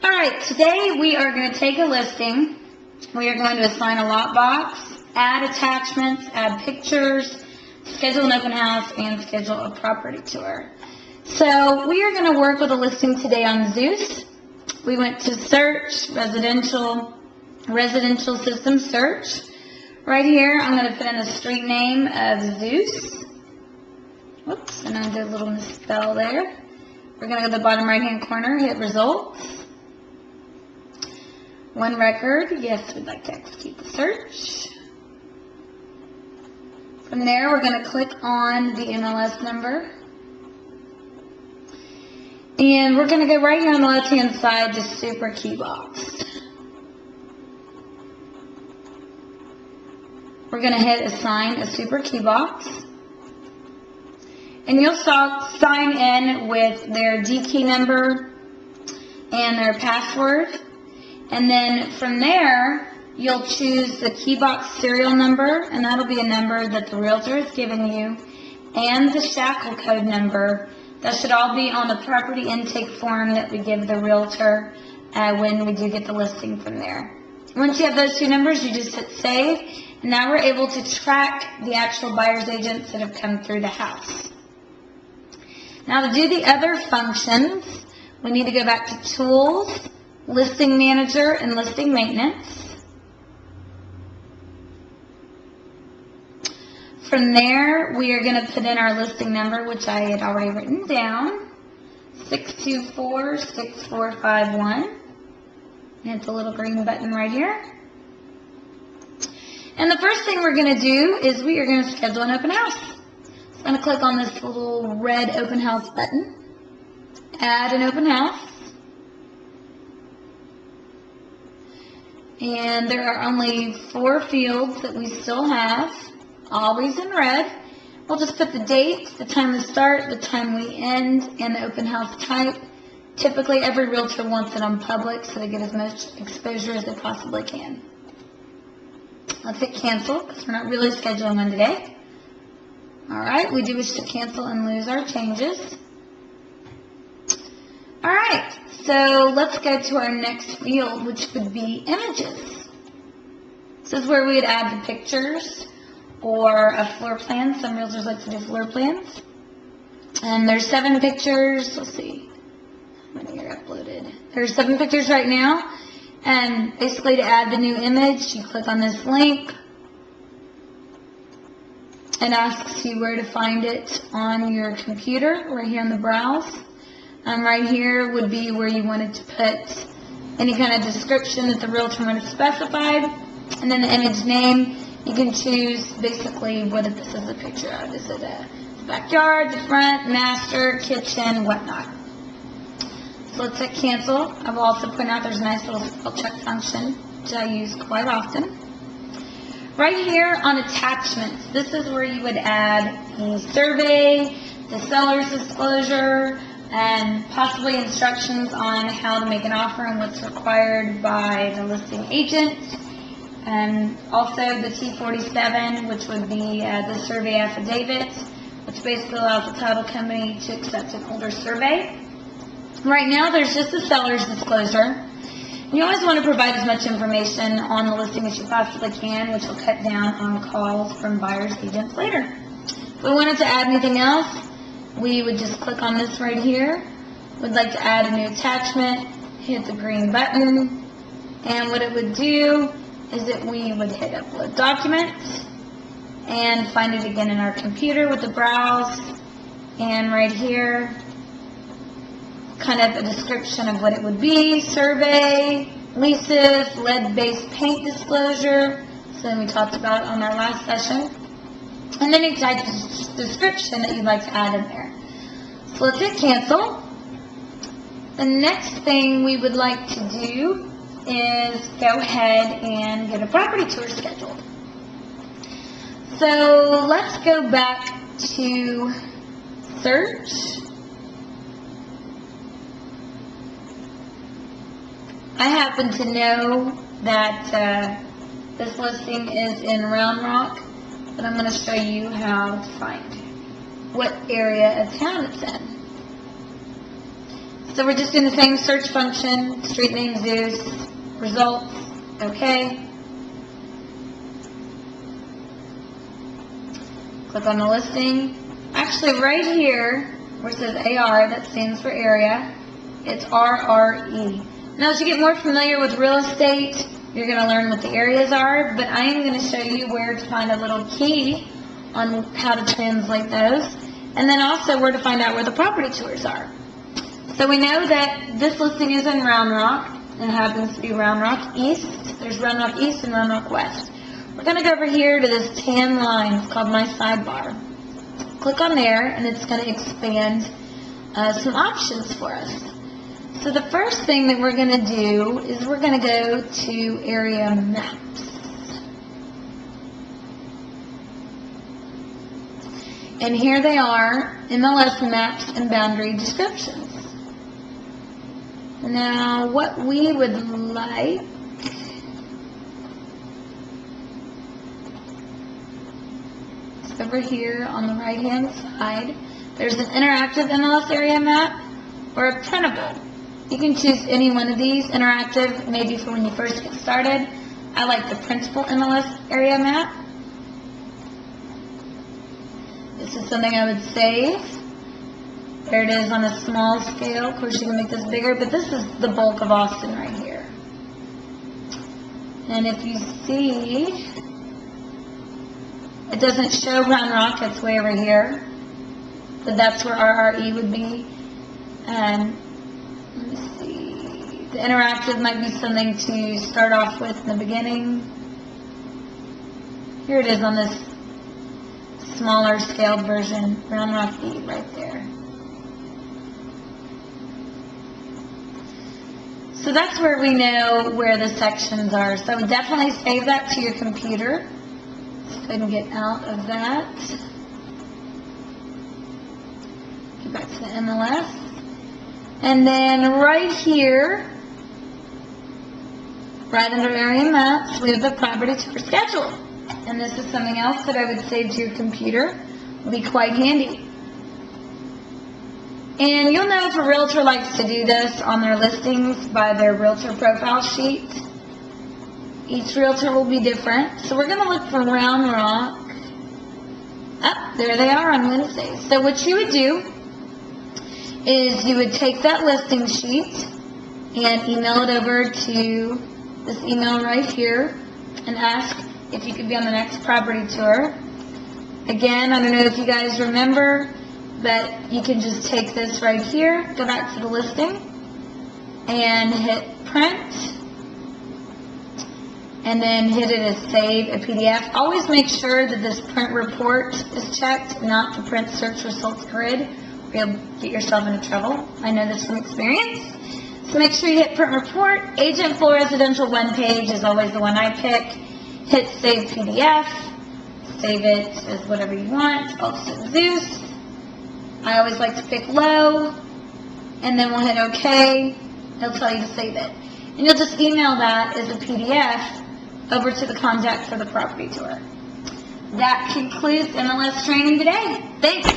Alright, today we are going to take a listing. We are going to assign a lockbox, add attachments, add pictures, schedule an open house, and schedule a property tour. So we are going to work with a listing today on Zeus. We went to search, residential system search. Right here, I'm going to put in the street name of Zeus. Whoops, and I did a little misspell there. We're going to go to the bottom right-hand corner, hit results. One record, yes, we'd like to execute the search. From there, we're going to click on the MLS number. And we're going to go right here on the left-hand side to Super Key Box. We're going to hit Assign a Super Key Box. And you'll sign in with their D key number and their password. And then from there, you'll choose the key box serial number, and that'll be a number that the realtor has given you, and the shackle code number. That should all be on the property intake form that we give the realtor when we do get the listing from there. Once you have those two numbers, you just hit save, and now we're able to track the actual buyer's agents that have come through the house. Now to do the other functions, we need to go back to Tools, Listing Manager, and Listing Maintenance. From there, we are going to put in our listing number, which I had already written down, 624-6451. Hit the little green button right here. And the first thing we're going to do is we are going to schedule an open house. So I'm going to click on this little red open house button, add an open house. And there are only 4 fields that we still have, always in red. We'll just put the date, the time we start, the time we end, and the open house type. Typically, every realtor wants it on public so they get as much exposure as they possibly can. Let's hit cancel because we're not really scheduling one today. Alright, we do wish to cancel and lose our changes. Alright, so let's go to our next field, which would be images. This is where we would add the pictures or a floor plan. Some realtors like to do floor plans. And there's 7 pictures. Let's see how many are uploaded. There's 7 pictures right now. And basically to add the new image, you click on this link. It asks you where to find it on your computer, right here in the browse. Right here would be where you wanted to put any kind of description that the realtor might have specified. And then the image name, you can choose basically what this is a picture of. Is it a backyard, the front, master, kitchen, whatnot. So let's hit cancel. I will also point out there's a nice little spell check function, which I use quite often. Right here on attachments, this is where you would add the survey, the seller's disclosure, and possibly instructions on how to make an offer and what's required by the listing agent. And also the T47, which would be the survey affidavit, which basically allows the title company to accept an older survey. Right now, there's just a seller's disclosure. You always want to provide as much information on the listing as you possibly can, which will cut down on calls from buyers agents later. If we wanted to add anything else, we would just click on this right here. We'd like to add a new attachment, hit the green button, and what it would do is that we would hit upload documents and find it again in our computer with the browse, and right here kind of a description of what it would be: survey, leases, lead-based paint disclosure, so we talked about on our last session, and then a type of description that you'd like to add in there. So let's hit cancel. The next thing we would like to do is go ahead and get a property tour scheduled. So let's go back to search. I happen to know that this listing is in Round Rock, but I'm going to show you how to find what area of town it's in. So we're just doing the same search function, street name Zeus, results, okay. Click on the listing. Actually, right here, where it says AR, that stands for area, it's RRE. Now, as you get more familiar with real estate, you're going to learn what the areas are, but I am going to show you where to find a little key on how to translate those, and then also where to find out where the property tours are. So we know that this listing is in Round Rock. It happens to be Round Rock East. There's Round Rock East and Round Rock West. We're going to go over here to this tan line. It's called My Sidebar. Click on there, and it's going to expand some options for us. So the first thing that we're going to do is we're going to go to Area Maps. And here they are, MLS Maps and Boundary Descriptions. Now, what we would like is over here on the right-hand side, there's an interactive MLS area map or a printable. You can choose any one of these. Interactive, maybe for when you first get started. I like the printable MLS area map. This is something I would save. There it is on a small scale. Of course, you can make this bigger, but this is the bulk of Austin right here. And if you see, it doesn't show Round Rock. It's way over here. But that's where RRE would be. And let me see. The interactive might be something to start off with in the beginning. Here it is on this smaller scaled version. Round Rock E right there. So that's where we know where the sections are. So I would definitely save that to your computer. Let's go ahead and get out of that. Get back to the MLS. And then right here, right under Area Maps, we have the property tour schedule. And this is something else that I would save to your computer. It will be quite handy. And you'll know if a realtor likes to do this on their listings by their realtor profile sheet. Each realtor will be different. So we're going to look for Round Rock. Oh, there they are on Wednesdays. So what you would do is you would take that listing sheet and email it over to this email right here and ask if you could be on the next property tour. Again, I don't know if you guys remember, but you can just take this right here, go back to the listing, and hit print, and then hit it as save a PDF. Always make sure that this print report is checked, not the print search results grid, or you'll get yourself into trouble. I know this from experience. So make sure you hit print report. Agent Full Residential one page is always the one I pick. Hit save PDF. Save it as whatever you want. I'll just hit Zeus. I always like to pick low, and then we'll hit OK. It'll tell you to save it. And you'll just email that as a PDF over to the contact for the property tour. That concludes MLS training today. Thanks.